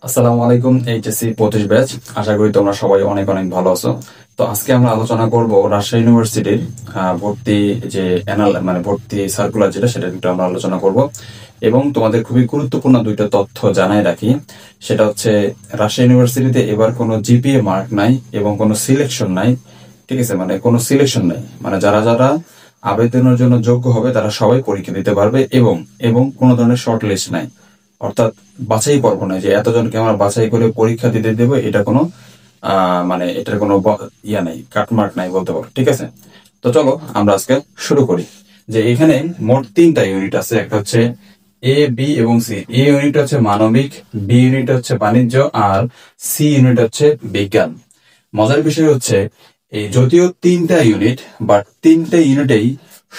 আসসালামু আলাইকুম। HSC 25 batch. আশা করি তোমরা সবাই অনেক অনেক ভালো আছো। তো আজকে আমরা আলোচনা করব রাজশাহী ইউনিভার্সিটির ভর্তি যে ভর্তি সার্কুলার সেটা একটু আমরা আলোচনা করব এবং তোমাদের খুবই গুরুত্বপূর্ণ দুইটা তথ্য জানাই রাখি। সেটা হচ্ছে রাজশাহী ইউনিভার্সিটিতে এবার কোনো জিপিএ মার্ক নাই এবং কোনো সিলেকশন নাই। ঠিক আছে, কোনো সিলেকশন নাই, যারা যারা আবেদনের জন্য যোগ্য হবে তারা সবাই পরীক্ষা দিতে পারবে এবং এবং কোনো ধরনের শর্ট লিস্ট নাই, অর্থাৎ বাছাই পর্ব নাই যে এতজনকে আমরা বাছাই করে পরীক্ষা দিতে দেবো, এটা কোনো এটার কোনো ইয়া নাই, কাটমার্ক নাই বলতে পারো। ঠিক আছে, তো চলো আমরা আজকে শুরু করি। যে এখানে মোট 3টা ইউনিট আছে, একটা হচ্ছে এ, বি এবং সি। এ ইউনিট হচ্ছে মানবিক, বি ইউনিট হচ্ছে বাণিজ্য, আর সি ইউনিট হচ্ছে বিজ্ঞান। মজার বিষয় হচ্ছে এই যদিও 3টা ইউনিট, বাট 3টে ইউনিটেই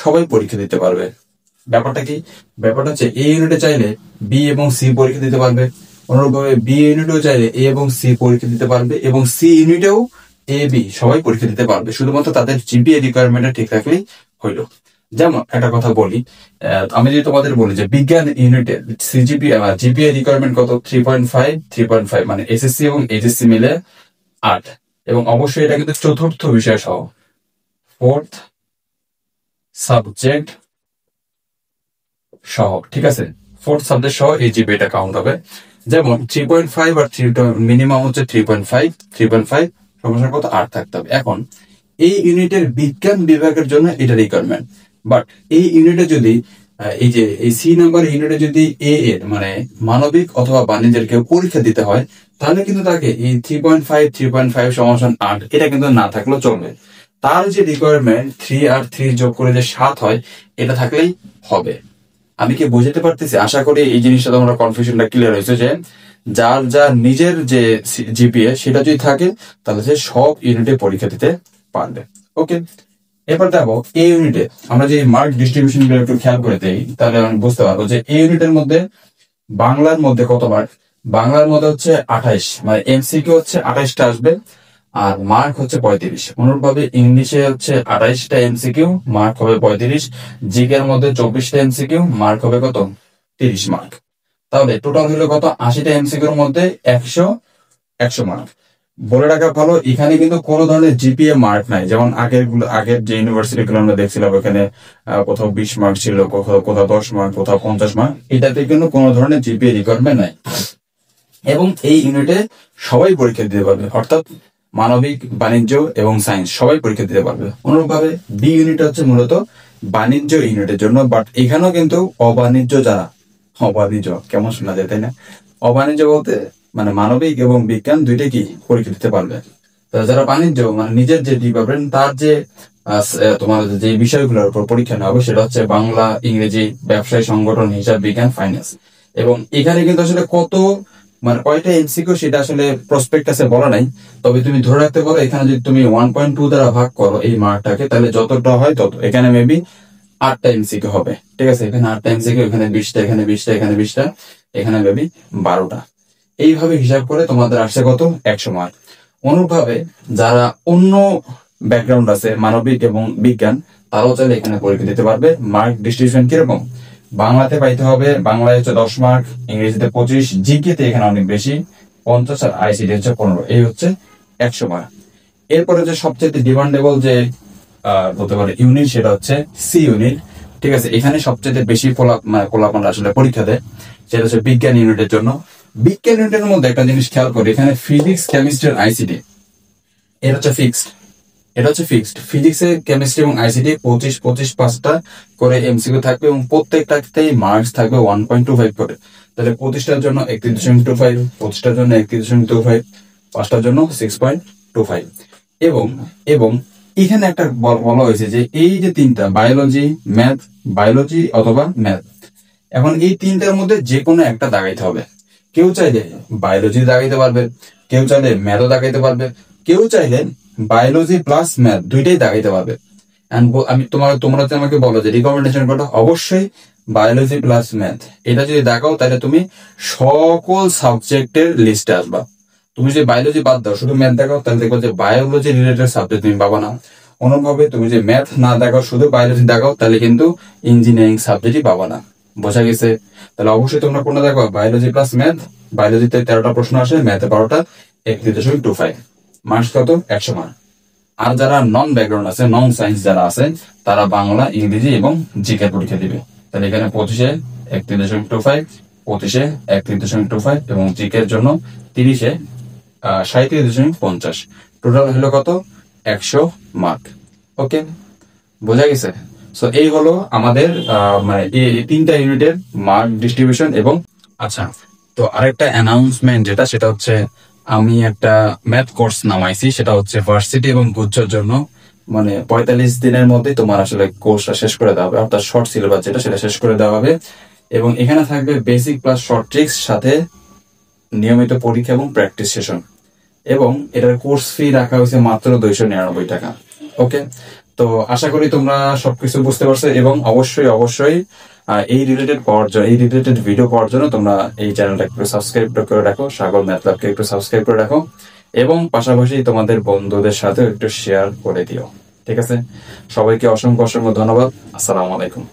সবাই পরীক্ষা দিতে পারবে। ব্যাপারটা কি? ব্যাপারটা হচ্ছে এ ইউনিটে চাইলে বি এবং সি পরীক্ষা দিতে পারবে, অনুরূপভাবে বি ইউনিটেও চাইলে এ এবং সি পরীক্ষা দিতে পারবে, এবং সি ইউনিটেও এ বি সবাই পরীক্ষা দিতে পারবে, শুধুমাত্র তাদের জিপিএ রিকোয়ারমেন্টটা ঠিক রাখলেই হইল। যেমন একটা কথা বলি, আমি যদি তোমাদের বলি যে বিজ্ঞান ইউনিটে জিপিএ রিকোয়ারমেন্ট কত? 3.5 মানে এসএসসি এবং এইচএসসি মিলে 8, এবং অবশ্যই এটা কিন্তু চতুর্থ বিষয় সহ, ফোর্থ সাবজেক্ট সহ। ঠিক আছে, ফোর্থ সাবজেক্ট সহ এই জিপিএটা কাউন্ট হবে। যেমন 3.5 আর মিনিমাম হচ্ছে 3.5 সমস্যার কত 8 থাকতে হবে। এখন এই ইউনিটের বিজ্ঞান বিভাগের জন্য এটা রিকোয়ারমেন্ট, বাট এই ইউনিটে যদি এই সি নাম্বার ইউনিটে যদি এ এর মানবিক অথবা বাণিজ্যের কেউ পরীক্ষা দিতে হয়, তাহলে কিন্তু তাকে এই 3.5 সমান 8 এটা কিন্তু না থাকলেও চলবে। তার যে রিকোয়ারমেন্ট 3 আর 3 যোগ করে যে 7 হয়, এটা থাকলেই হবে। আমি কি বুঝতে পারতেছি? আশা করি এই জিনিসটা তোমরা কনফিউশনটা ক্লিয়ার হয়েছে যে যার যার নিজের যে জিপিএ সেটা যদি থাকে তাহলে সে সব ইউনিটে পরীক্ষা দিতে পারবে। ওকে, এবার দেখো এই ইউনিটে আমরা যে মার্ক ডিস্ট্রিবিউশন গুলো একটু খেয়াল করে দেই, তাহলে আমি বুঝতে পারবো যে এই ইউনিটের মধ্যে বাংলার মধ্যে কত মার্ক? বাংলার মধ্যে হচ্ছে 28, এমসিকিউ হচ্ছে 28টা আসবে, আর মার্ক হচ্ছে 35। অনুরূপভাবে ইংলিশে হচ্ছে 28টা এমসিকিউ, মার্ক হবে 35। জিকে এর মধ্যে 24টা এমসিকিউ, মার্ক হবে কত? 30 মার্ক। তাহলে টোটাল হলো কত? 80টা এমসিকিউর মধ্যে 100 মার্ক। বলে রাখা ভালো, এখানে কিন্তু কোনো ধরনের জিপিএ মার্ক নাই, যেমন আগের যে ইউনিভার্সিটি গুলো আমরা দেখছিলাম ওখানে কোথাও 20 মার্ক ছিল, কোথাও 10 মার্ক, কোথাও 50 মার্ক। এটাতে কিন্তু কোনো ধরনের জিপিএ রিকোয়ারমেন্ট নাই, এবং এই ইউনিটে সবাই পরীক্ষা দিতে পারবে, অর্থাৎ মানবিক, বাণিজ্য এবং সায়েন্স সবাই পরীক্ষা দিতে পারবে। অনুরূপভাবে বি ইউনিট হচ্ছে মূলত বাণিজ্য ইউনিটের জন্য, বাট এখানেও কিন্তু অবাণিজ্য কেমন শোনা যায়, তাই না? অবাণিজ্য বলতে মানবিক এবং বিজ্ঞান দুইটাই কি পরীক্ষা দিতে পারবে। যারা বাণিজ্য নিজের যে ডিপার্টমেন্ট তার যে তোমার যে বিষয়গুলোর উপর পরীক্ষা নেওয়া হবে সেটা হচ্ছে বাংলা, ইংরেজি, ব্যবসায় সংগঠন, হিসাব বিজ্ঞান, ফাইন্যান্স। এবং এখানে কিন্তু আসলে কত কয়টা এমসিকিউ সেটা আসলে প্রসপেক্টাসে বলা নাই, তবে তুমি ধরে রাখতে পারো এখানে যদি তুমি 1.2 দ্বারা ভাগ করো এই মার্কটাকে, তাহলে যতটা হয় তত, এখানে মেবি 8টা এমসিকিউ হবে। ঠিক আছে, এখানে 8টা এমসিকিউ, এখানে 20টা, এখানে 20টা, এখানে 20টা, এখানে মেবি 12টা। এইভাবে হিসাব করে তোমাদের আসছে কত? 100 মার্ক। অনুরূপভাবে যারা অন্য ব্যাকগ্রাউন্ড আছে, মানবিক এবং বিজ্ঞান, তারাও চাইলে এখানে পরীক্ষা দিতে পারবে। মার্ক ডিস্ট্রিবিউশন কিরকম? বাংলাতে পাইতে হবে, বাংলায় হচ্ছে 10 মার্ক, ইংরেজিতে 25, জিকে তে এখানে অনেক বেশি 50, আর আইসিটি হচ্ছে 15। এই হচ্ছে 100 মার্ক। এরপরে যে সবচেয়ে ডিমান্ডেবল যে বলতে পারে ইউনিট, সেটা হচ্ছে সি ইউনিট। ঠিক আছে, এখানে সবচেয়ে বেশি ফলাফল আসলে পরীক্ষা দেয়, সেটা হচ্ছে বিজ্ঞান ইউনিটের জন্য। বিজ্ঞান ইউনিটের মধ্যে একটা জিনিস খেয়াল করি, এখানে ফিজিক্স, কেমিস্ট্রি, আইসিটি এটা হচ্ছে ফিক্সড। ফিজিক্সে, কেমিস্ট্রি এবং আইসিটি 25 5টা করে এমসিকিউ থাকবে, এবং প্রত্যেকটাতেই মার্কস থাকবে 1.25 করে। তাহলে 25টার জন্য 31.25, 25টার জন্য 31.25, 5টার জন্য 6.25। এবং এবং এখানে একটা বলা হয়েছে যে এই যে 3টা বায়োলজি অথবা ম্যাথ, এখন এই 3টার মধ্যে যে কোনো একটা দাগাইতে হবে। কেউ চাইলে বায়োলজি দাগাইতে পারবে, কেউ চাইলে ম্যাথও দাগাইতে পারবে, কেউ চাইলে বায়োলজি প্লাস ম্যাথ দুইটাই দাগাইতে পারবে। তোমরা আমাকে বলো যে রিকমেন্ডেশন কোনটা? অবশ্যই বায়োলজি প্লাস ম্যাথ। এটা যদি দেখাও তাহলে তুমি সকল সাবজেক্টের লিস্টে আসবা। তুমি যদি বায়োলজি বাদ দাও, শুধু ম্যাথ দেখাও, তাহলে দেখবো যে বায়োলজি রিলেটেড সাবজেক্ট তুমি পাবা না। অন্যভাবে তুমি যে ম্যাথ না দেখাও, শুধু বায়োলজি দেখাও, তাহলে কিন্তু ইঞ্জিনিয়ারিং সাবজেক্টই পাবা না। বোঝা গেছে? তাহলে অবশ্যই তোমরা কোনটা দেখো, বায়োলজি প্লাস ম্যাথ। বায়োলজিতে 13টা প্রশ্ন আসে, ম্যাথে 12টা, 31.25 মার্কস কত? 100 মার্ক। আর যারা নন ব্যাকগ্রাউন্ড আছে, নন সায়েন্স যারা আছে, তারা বাংলা, ইংরেজি এবং জিকে পরীক্ষা দিবে। তাহলে এখানে 25-এ 31.25, 25-এ 31.25 এবং জিকের জন্য 30-এ 37.50। টোটাল হলো কত? 100 মার্ক। ওকে, বোঝা গেছে? সো এই হলো আমাদের মানে এই 3টা ইউনিটের মার্ক ডিস্ট্রিবিউশন। এবং আচ্ছা, তো আরেকটা অ্যানাউন্সমেন্ট যেটা, সেটা হচ্ছে আমি একটা ম্যাথ কোর্স নামাইছি, সেটা হচ্ছে ভার্সিটি এবং গুচ্ছর জন্য। মানে 45 দিনের মধ্যে তোমার আসলে কোর্সটা শেষ করে দেওয়া হবে, অর্থাৎ শর্ট সিলেবাস যেটা, সেটা শেষ করে দেওয়া হবে। এবং এখানে থাকবে বেসিক প্লাস শর্ট ট্রিক্স, সাথে নিয়মিত পরীক্ষা এবং প্র্যাকটিস সেশন। এবং এটার কোর্স ফি রাখা হয়েছে মাত্র 299 টাকা। ওকে, তো আশা করি তোমরা সবকিছু বুঝতে পারছো। এবং অবশ্যই অবশ্যই এই রিলেটেড ভিডিও পাওয়ার জন্য তোমরা এই চ্যানেলটা একটু সাবস্ক্রাইব করে রাখো, সাগর ম্যাথ ল্যাবকে একটু সাবস্ক্রাইব করে রাখো, এবং পাশাপাশি তোমাদের বন্ধুদের সাথে একটু শেয়ার করে দিও। ঠিক আছে, সবাইকে অসংখ্য অসংখ্য ধন্যবাদ। আসসালামু আলাইকুম।